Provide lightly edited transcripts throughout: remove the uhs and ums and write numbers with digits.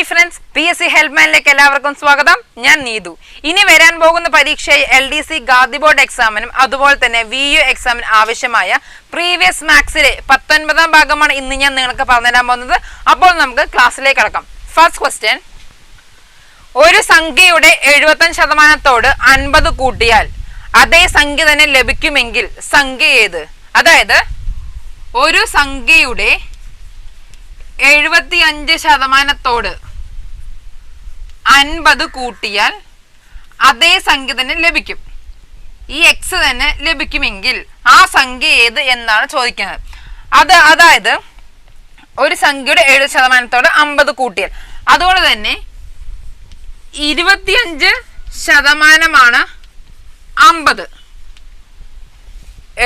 Hi friends, PSC ഹെൽപ്പ്ലൈനിലേക്ക് എല്ലാവർക്കും സ്വാഗതം. ഞാൻ നീതു. ഇനി വരാൻ പോകുന്ന പരീക്ഷ LDC ഗാദി ബോർഡ് എക്സാമിനും അതുപോലെ തന്നെ VU എക്സാമിന് ആവശ്യമായ പ്രീവിയസ് മാത്സിലെ 19ാം ഭാഗമാണ് ഇന്ന് ഞാൻ നിങ്ങൾക്ക് പറഞ്ഞുതരാൻ പോകുന്നത്. അപ്പോൾ നമുക്ക് ക്ലാസ്സിലേക്ക് കടക്കാം. ഫസ്റ്റ് ക്വസ്റ്റ്യൻ, ഒരു സംഖ്യയുടെ 75% 50 കൂട്ടിയാൽ അതേ സംഖ്യ തന്നെ ലഭിക്കുമെങ്കിൽ സംഖ്യ ഏത്? അതായത് ഒരു സംഖ്യയുടെ 75% 50 കൂട്ടിയാൽ അതേ സംഖ്യ തന്നെ ലഭിക്കും. ഈ x തന്നെ ലഭിക്കുമെങ്കിൽ ആ സംഖ്യ ഏത് എന്നാണ് ചോദിക്കുന്നത്. അതായത് ഒരു സംഖ്യയുടെ 70% 50 കൂട്ടിയാൽ, അതുകൊണ്ട് തന്നെ 25% 50.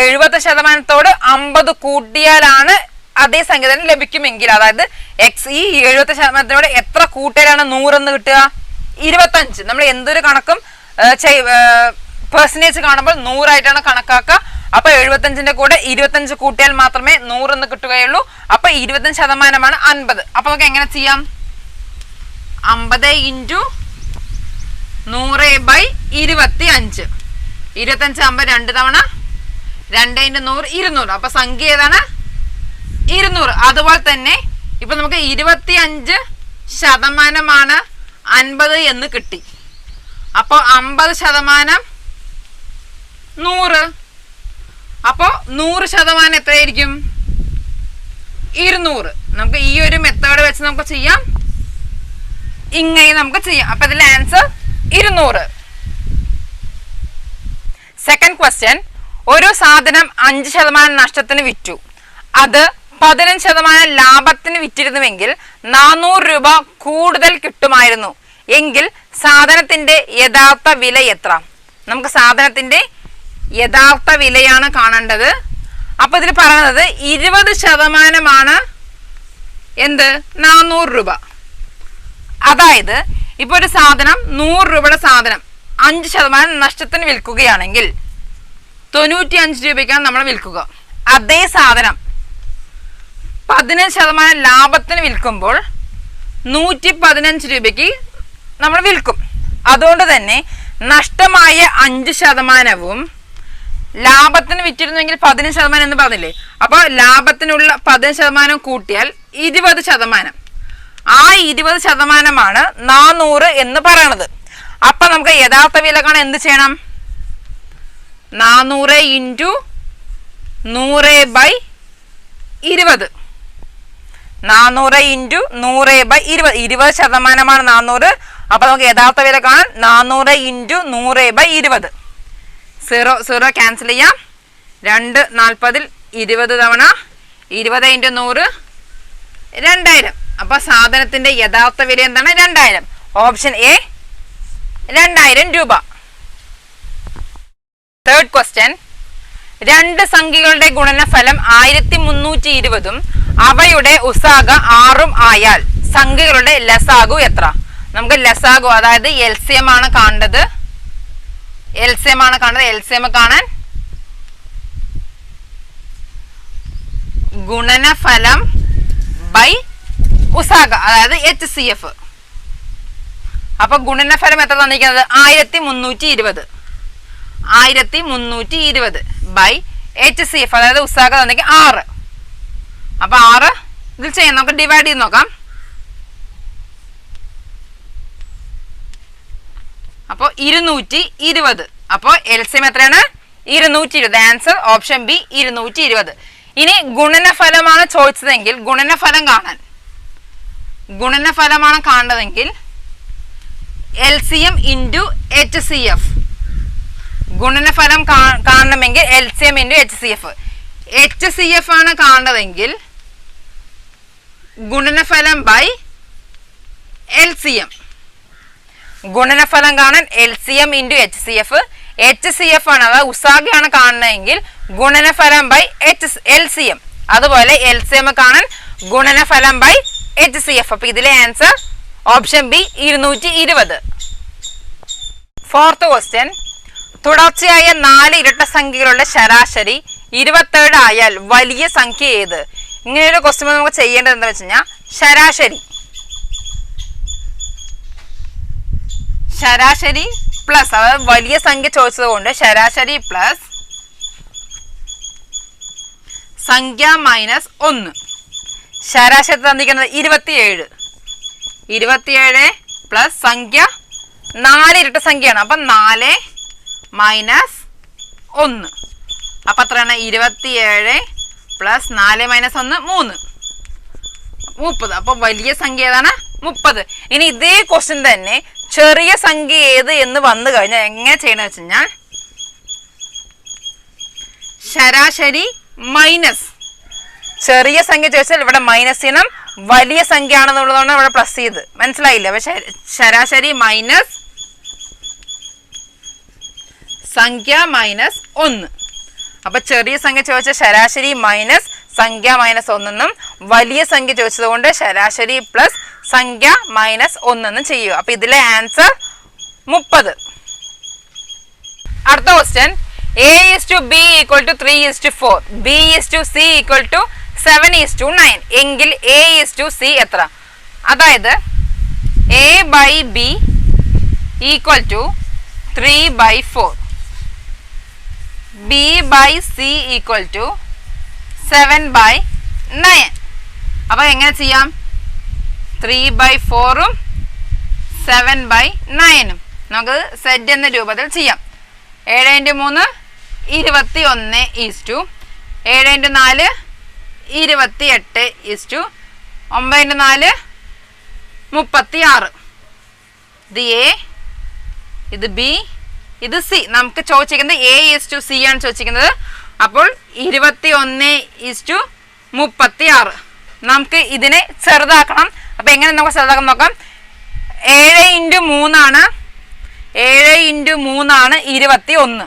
70% 50 കൂട്ടിയാലാണ് അതേ സംഖ്യ തന്നെ ലഭിക്കുമെങ്കിൽ, അതായത് x ഈ 70% എത്ര കൂട്ടിയാലാണ് 100 എന്ന് കിട്ടുക? 25. നമ്മൾ എന്തൊരു കണക്കും പെർസെന്റേജ് കാണുമ്പോൾ 100 ആയിട്ടാണ് കണക്കാക്കുക. അപ്പൊ 75ന്റെ കൂടെ 25 കൂട്ടിയാൽ മാത്രമേ 100 എന്ന് കിട്ടുകയുള്ളൂ. അപ്പൊ 25% 50. അപ്പൊ നമുക്ക് എങ്ങനെ ചെയ്യാം? 50 × 100/25. 25 ആകുമ്പോൾ 2 തവണ 2 × 100 200. അപ്പൊ സംഖ്യ ഏതാണ്? 200. അതുപോലെ തന്നെ ഇപ്പൊ നമുക്ക് 25% 50 എന്ന് കിട്ടി. അപ്പൊ 50% 100. അപ്പൊ 100% എത്രയായിരിക്കും? 200. നമുക്ക് ഈ ഒരു മെത്തേഡ് വെച്ച് നമുക്ക് ചെയ്യാം, ഇങ്ങനെ നമുക്ക് ചെയ്യാം. അപ്പൊ ഇതിലെ ആൻസർ 200. സെക്കൻഡ് ക്വസ്റ്റ്യൻ, ഒരു സാധനം 5% നഷ്ടത്തിന് വിറ്റു, അത് 15% ലാഭത്തിന് വിറ്റിരുന്നുവെങ്കിൽ 400 രൂപ കൂടുതൽ കിട്ടുമായിരുന്നു എങ്കിൽ സാധനത്തിന്റെ യഥാർത്ഥ വില എത്ര? നമുക്ക് സാധനത്തിന്റെ യഥാർത്ഥ വിലയാണ് കാണേണ്ടത്. അപ്പൊ ഇതിൽ പറയുന്നത് 20% എന്ത്? 400 രൂപ. അതായത് ഇപ്പൊ ഒരു സാധനം 100 രൂപയുടെ സാധനം 5% നഷ്ടത്തിന് വിൽക്കുകയാണെങ്കിൽ 95 രൂപയ്ക്കാണ് നമ്മൾ വിൽക്കുക. അതേ സാധനം 15% ലാഭത്തിന് വിൽക്കുമ്പോൾ 115 രൂപയ്ക്ക് നമ്മൾ വിൽക്കും. അതുകൊണ്ട് തന്നെ നഷ്ടമായ 5%വും ലാഭത്തിന് വിറ്റിരുന്നെങ്കിൽ 15% എന്ന് പറഞ്ഞില്ലേ, അപ്പൊ ലാഭത്തിനുള്ള 15% കൂട്ടിയാൽ 20%. ആ 20% 400 എന്ന് പറയണത്. അപ്പൊ നമുക്ക് യഥാർത്ഥ വില കാണാൻ എന്ത് ചെയ്യണം? 400 × 100/20. 400 × 100/20. 20% 400. അപ്പൊ നമുക്ക് യഥാർത്ഥ വില കാണാൻ 400 × 100/20. 0 ക്യാൻസൽ ചെയ്യാം. 2 40 20 തവണ 20 × 100 2000. അപ്പൊ സാധനത്തിന്റെ യഥാർത്ഥ വില എന്താണ്? 2000. ഓപ്ഷൻ എ 2000 രൂപ. തേർഡ് ക്വസ്റ്റ്യൻ, രണ്ട് സംഖ്യകളുടെ ഗുണനഫലം 1320 അവയുടെ ഉസാഗ 6 ആയാൽ സംഖ്യകളുടെ ലസാഗു എത്ര? നമുക്ക് ലസാഗു, അതായത് LCM ആണ് കാണേണ്ടത്. LCM കാണാൻ ഗുണനഫലം ബൈ ഉസാഗ, അതായത് HCF. അപ്പൊ ഗുണനഫലം എത്ര തന്നിരിക്കുന്നത്? 1320 ബൈ HCF, അതായത് ഉസാഗ തന്നിരിക്കുക 6. അപ്പൊ 6 ഇതിൽ ചെയ്യാം, നമുക്ക് ഡിവൈഡ് ചെയ്ത് നോക്കാം. അപ്പൊ 220. അപ്പൊ LCM എത്രയാണ്? 220. Answer option B 220. ഇനി ഗുണനഫലമാണ് ചോദിച്ചതെങ്കിൽ ഗുണനഫലമാണ് കാണേണ്ടതെങ്കിൽ LCM × HCF. ഗുണനഫലം കാണണമെങ്കിൽ LCM × HCF. HCF ആണ് കാണേണ്ടതെങ്കിൽ ഗുണനഫലം ബൈ LCM. ഗുണനഫലം കാണാൻ LCM × HCF. HCF ആണ്, അതായത് ഉസാഗയാണ് കാണണമെങ്കിൽ ഗുണനഫലം ബൈ LCM. അതുപോലെ LCM കാണാൻ ഗുണനഫലം ബൈ HCF. അപ്പൊ ഇതിലെ answer option B 220. Fourth question, തുടർച്ചയായ 4 ഇരട്ട സംഖ്യകളുടെ ശരാശരി 27 ആയാൽ വലിയ സംഖ്യ ഏത്? ഇങ്ങനെ ഒരു ക്വസ്റ്റ്യൻ നമുക്ക് ചെയ്യേണ്ടത് എന്താ വെച്ച് കഴിഞ്ഞാൽ ശരാശരി ശരാശരി പ്ലസ്, അതായത് വലിയ സംഖ്യ ചോദിച്ചത് കൊണ്ട് ശരാശരി പ്ലസ് സംഖ്യ മൈനസ് 1. ശരാശരി തന്നിരിക്കുന്നത് 27. 27 പ്ലസ് സംഖ്യ 4 ഇരട്ട സംഖ്യയാണ്. അപ്പം 4 മൈനസ് 1. അപ്പം എത്രയാണ്? 27 പ്ലസ് 4 മൈനസ് 1 3. 30. അപ്പം വലിയ സംഖ്യ ഏതാണ്? 30. ഇനി ഇതേ ക്വസ്റ്റ്യൻ തന്നെ ചെറിയ സംഖ്യ ഏത് എന്ന് വന്നു കഴിഞ്ഞാൽ എങ്ങനെ ചെയ്യണമെന്ന് വെച്ച് കഴിഞ്ഞാൽ ശരാശരി മൈനസ് ചെറിയ സംഖ്യ ചോദിച്ചാൽ ഇവിടെ മൈനസ് ചെയ്യണം, വലിയ സംഖ്യ ആണെന്നുള്ളതാണ് ഇവിടെ പ്ലസ് ചെയ്ത്. മനസ്സിലായില്ല? പക്ഷെ ശരാശരി മൈനസ് സംഖ്യ മൈനസ് 1. അപ്പൊ ചെറിയ സംഖ്യ ചോദിച്ചാൽ ശരാശരി മൈനസ് സംഖ്യ മൈനസ് 1 എന്നും, വലിയ സംഖ്യ ചോദിച്ചത് കൊണ്ട് ശരാശരി പ്ലസ് സംഖ്യ മൈനസ് 1 എന്നും ചെയ്യുക. അപ്പൊ ഇതിലെ ആൻസർ 30. അടുത്ത ക്വസ്റ്റ്യൻ, A:B = 3:4, B:C = 7:9 എങ്കിൽ A:C എത്ര? അതായത് A/B = 3/4, B/C = 7/9. അപ്പൊ എങ്ങനെ ചെയ്യാം? 3/4 7/9 നമുക്ക് സെറ്റ് എന്ന രൂപത്തിൽ ചെയ്യാം. 7 × 3 21 ഈസ്റ്റു 7 × 4 28 ഈസ്റ്റു 9 × 4 36. ഇത് A, ഇത് B, ഇത് C. നമുക്ക് ചോദിച്ചിരിക്കുന്നത് A:C ആണ് ചോദിച്ചിരിക്കുന്നത്. അപ്പോൾ 21:36. നമുക്ക് ഇതിനെ ചെറുതാക്കണം. അപ്പൊ എങ്ങനെ നമുക്ക് ചെറുതാക്കാൻ നോക്കാം. 7 × 3 ആണ് 7 × 3 ആണ് 21.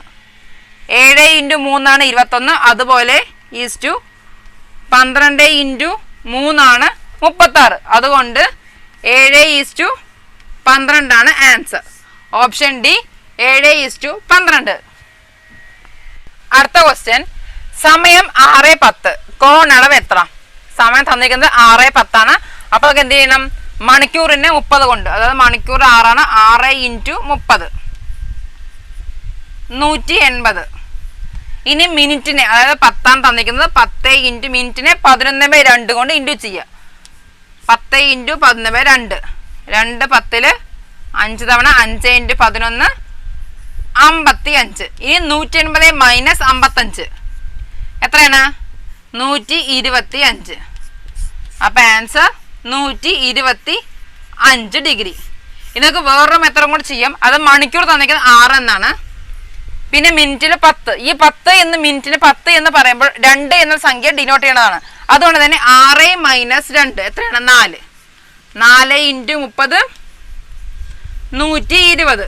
7 × 3 ആണ് 21. അതുപോലെ ഈസ്റ്റു 12 × 3 ആണ് 36. അതുകൊണ്ട് 7:12 ആണ് ആൻസർ. Option D 7:12. അടുത്ത ക്വസ്റ്റ്യൻ, സമയം 6:10, കോണളവ് എത്ര? സമയം തന്നിരിക്കുന്നത് 6:10 ആണ്. അപ്പൊ നമുക്ക് എന്ത് ചെയ്യണം? മണിക്കൂറിനെ 30 കൊണ്ട്, അതായത് മണിക്കൂർ 6 ആണ്, 6 × 30 180. ഇനി മിനിറ്റിനെ, അതായത് 10 തന്നിരിക്കുന്നത് 10 × മിനിറ്റിനെ 11/2 കൊണ്ട് ഇൻറ്റു ചെയ്യുക. 10 × 11/2, 2 10 5 തവണ 5 × 11 55. ഇനി 180 മൈനസ് 55 എത്രയാണ്? 125. അപ്പൊ ആൻസർ 125 ഡിഗ്രി. ഇതൊക്കെ വേറൊരു മെത്തേഡും കൂടെ ചെയ്യാം. അത് മണിക്കൂർ തന്നിരിക്കുന്നത് 6 എന്നാണ്. പിന്നെ മിനിറ്റിൽ 10. ഈ 10 എന്ന് മിനിറ്റിന് 10 എന്ന് പറയുമ്പോൾ 2 എന്ന സംഖ്യ ഡിനോട്ട് ചെയ്യണതാണ്. അതുകൊണ്ട് തന്നെ 6 മൈനസ് 2 എത്രയാണ്? 4. 4 × 30 120.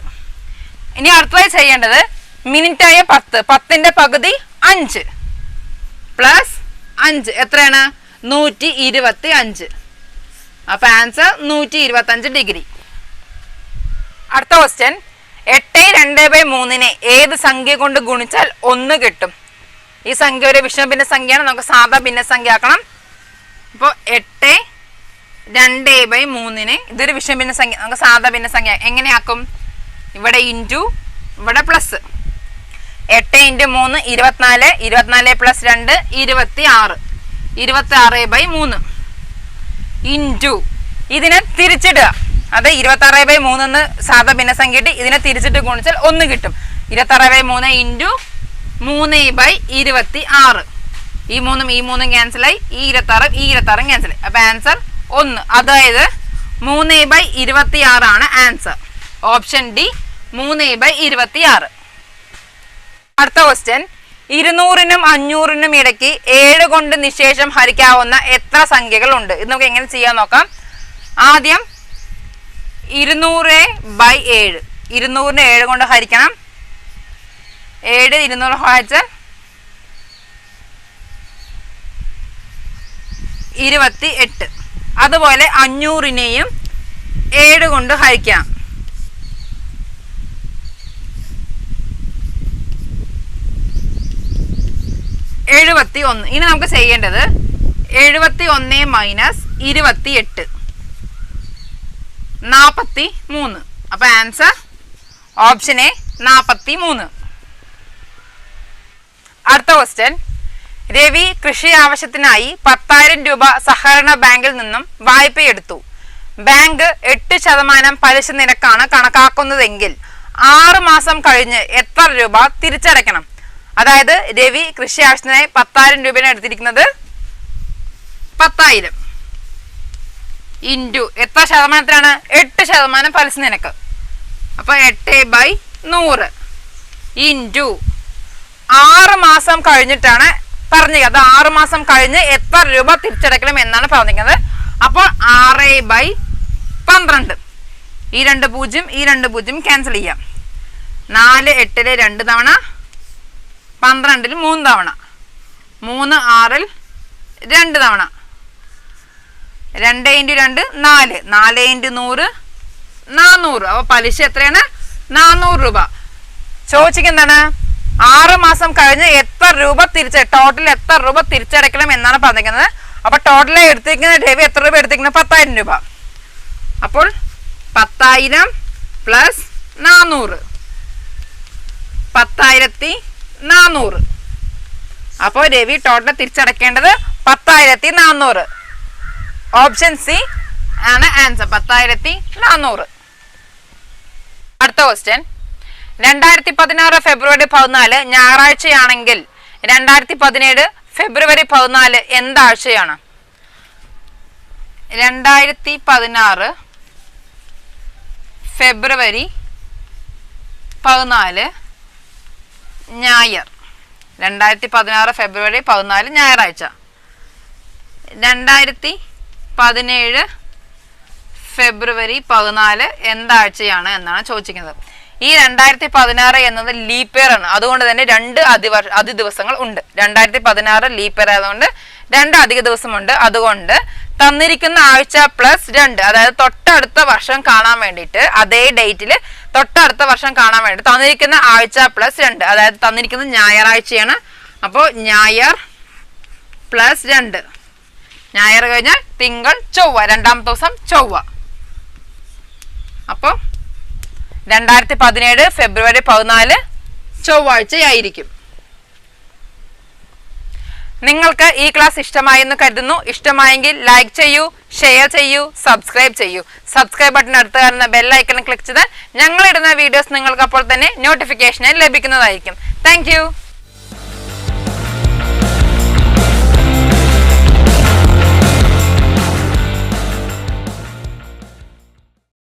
ഇനി അടുത്തതായി ചെയ്യേണ്ടത് മിനിറ്റായ 10, 10ന്റെ പകുതി 5 പ്ലസ് 5 എത്രയാണ്? 125. അപ്പൊ ആൻസർ 125 ഡിഗ്രി. അടുത്ത ക്വസ്റ്റ്യൻ, 8/2/3 ഏത് സംഖ്യ കൊണ്ട് ഗുണിച്ചാൽ 1 കിട്ടും? ഈ സംഖ്യ ഒരു വിഷമഭിന്ന സംഖ്യയാണ്. നമുക്ക് സാധാ ഭിന്നസംഖ്യ ആക്കണം. അപ്പോൾ 8/2/3 ഇതൊരു വിഷമഭിന്ന സംഖ്യ, നമുക്ക് സാധാ ഭിന്നസംഖ്യ എങ്ങനെയാക്കും? ഇവിടെ ഇൻറ്റു, ഇവിടെ പ്ലസ്. 8 × 3 24, 24 പ്ലസ് 2 26, 26/3 ഇൻറ്റു ഇതിനെ തിരിച്ചിടുക. അത് 26/3 എന്ന് സാധാ ഭിന്നസംഖ്യ ഇട്ട് ഇതിനെ തിരിച്ചിട്ട് ഗുണിച്ചാൽ 1 കിട്ടും. 26/3 ഇൻറ്റു 3/26. ഈ 3 ക്യാൻസലായി, ഈ 26 ക്യാൻസലായി. അപ്പൊ ആൻസർ 1. അതായത് 3/26 ആണ് ആൻസർ. Option D 3/26. അടുത്ത ക്വസ്റ്റ്യൻ, 200-നും 500-നും ഇടയ്ക്ക് 7 കൊണ്ട് നിശേഷം ഹരിക്കാവുന്ന എത്ര സംഖ്യകൾ ഉണ്ട്? ഇത് നമുക്ക് എങ്ങനെ ചെയ്യാൻ നോക്കാം. ആദ്യം 200/7, 200-നെ 7 കൊണ്ട് ഹരിക്കണം. 7 200 ഹരിച്ചാൽ 28. അതുപോലെ 500-നെയും 7 കൊണ്ട് ഹരിക്കാം. 71. ഇനി നമുക്ക് ചെയ്യേണ്ടത് 71 മൈനസ് 28 43. അപ്പൊ ആൻസർ ഓപ്ഷൻ എ 43. അടുത്ത ക്വസ്റ്റ്യൻ, രവി കൃഷി ആവശ്യത്തിനായി 10,000 രൂപ സഹകരണ ബാങ്കിൽ നിന്നും വായ്പയെടുത്തു. ബാങ്ക് 8% പലിശ നിരക്കാണ് കണക്കാക്കുന്നതെങ്കിൽ 6 മാസം കഴിഞ്ഞ് എത്ര രൂപ തിരിച്ചടയ്ക്കണം? അതായത് രവി കൃഷി ആവശ്യത്തിനായി 10,000 രൂപയാണ് എടുത്തിരിക്കുന്നത്. 10,000 ഇൻറ്റു എത്ര ശതമാനത്തിലാണ്? 8% പലിശ നിരക്ക്. അപ്പൊ 8/100 ഇൻറ്റു 6 മാസം കഴിഞ്ഞിട്ടാണ് പറഞ്ഞത്. അത് 6 മാസം കഴിഞ്ഞ് എത്ര രൂപ തിരിച്ചടയ്ക്കണം എന്നാണ് പറഞ്ഞിരിക്കുന്നത്. അപ്പോൾ 6/12. ഈ 2 0 ഈ 2 0 ക്യാൻസൽ ചെയ്യാം. 4 8 2 തവണ, 12 3 തവണ, 3 6 2 തവണ, 2 × 2 4, 4 × 100 400. അപ്പോൾ പലിശ എത്രയാണ്? 400 രൂപ. ചോദിച്ചിരിക്കുന്നതാണ് 6 മാസം കഴിഞ്ഞ് എത്ര രൂപ ടോട്ടൽ എത്ര രൂപ തിരിച്ചടയ്ക്കണം എന്നാണ് പറഞ്ഞിരിക്കുന്നത്. അപ്പൊ ടോട്ടൽ എടുത്തിരിക്കുന്ന രവി എത്ര രൂപ എടുത്തിരിക്കുന്നത്? 10,000 രൂപ. അപ്പോൾ 10,000 പ്ലസ് 400, 10,400. അപ്പോൾ രവി ടോട്ടൽ തിരിച്ചടയ്ക്കേണ്ടത് 10,400. ഓപ്ഷൻ സി ആണ് ആൻസർ, 10,400. അടുത്ത ക്വസ്റ്റ്യൻ, 2016 ഫെബ്രുവരി 14 ഞായറാഴ്ചയാണെങ്കിൽ 2017 ഫെബ്രുവരി 14 എന്താഴ്ചയാണ്? 2016 ഫെബ്രുവരി 14 ഞായർ. 2016 ഫെബ്രുവരി 14 ഞായറാഴ്ച. 2017 ഫെബ്രുവരി 14 എന്താഴ്ചയാണ് എന്നാണ് ചോദിച്ചിരിക്കുന്നത്. ഈ 2016 എന്നത് ലീപ്പ് ഇയർ ആണ്. അതുകൊണ്ട് തന്നെ 2 അധിക ദിവസങ്ങൾ ഉണ്ട്. 2016 ലീപ്പ് ഇയർ ആയതുകൊണ്ട് 2 അധിക ദിവസമുണ്ട്. അതുകൊണ്ട് തന്നിരിക്കുന്ന ആഴ്ച പ്ലസ് 2, അതായത് തൊട്ടടുത്ത വർഷം കാണാൻ വേണ്ടിയിട്ട്, അതേ ഡേറ്റിൽ തൊട്ടടുത്ത വർഷം കാണാൻ വേണ്ടി തന്നിരിക്കുന്ന ആഴ്ച പ്ലസ് 2, അതായത് തന്നിരിക്കുന്നത് ഞായറാഴ്ചയാണ്. അപ്പോൾ ഞായർ പ്ലസ് 2, ഞായർ കഴിഞ്ഞാൽ തിങ്കൾ ചൊവ്വ, 2ാമത്തെ ദിവസം ചൊവ്വ. അപ്പോൾ 2017 ഫെബ്രുവരി 14 ചൊവ്വാഴ്ചയായിരിക്കും. നിങ്ങൾക്ക് ഈ ക്ലാസ് ഇഷ്ടമായി എന്ന് കരുതുന്നു. ഇഷ്ടമായെങ്കിൽ ലൈക്ക് ചെയ്യൂ, ഷെയർ ചെയ്യൂ, സബ്സ്ക്രൈബ് ചെയ്യൂ. സബ്സ്ക്രൈബ് ബട്ടൺ അടുത്ത് കാണുന്ന ബെൽ ഐക്കൺ ക്ലിക്ക് ചെയ്താൽ ഞങ്ങളിടുന്ന വീഡിയോസ് നിങ്ങൾക്ക് അപ്പോൾ തന്നെ നോട്ടിഫിക്കേഷനായി ലഭിക്കുന്നതായിരിക്കും. താങ്ക്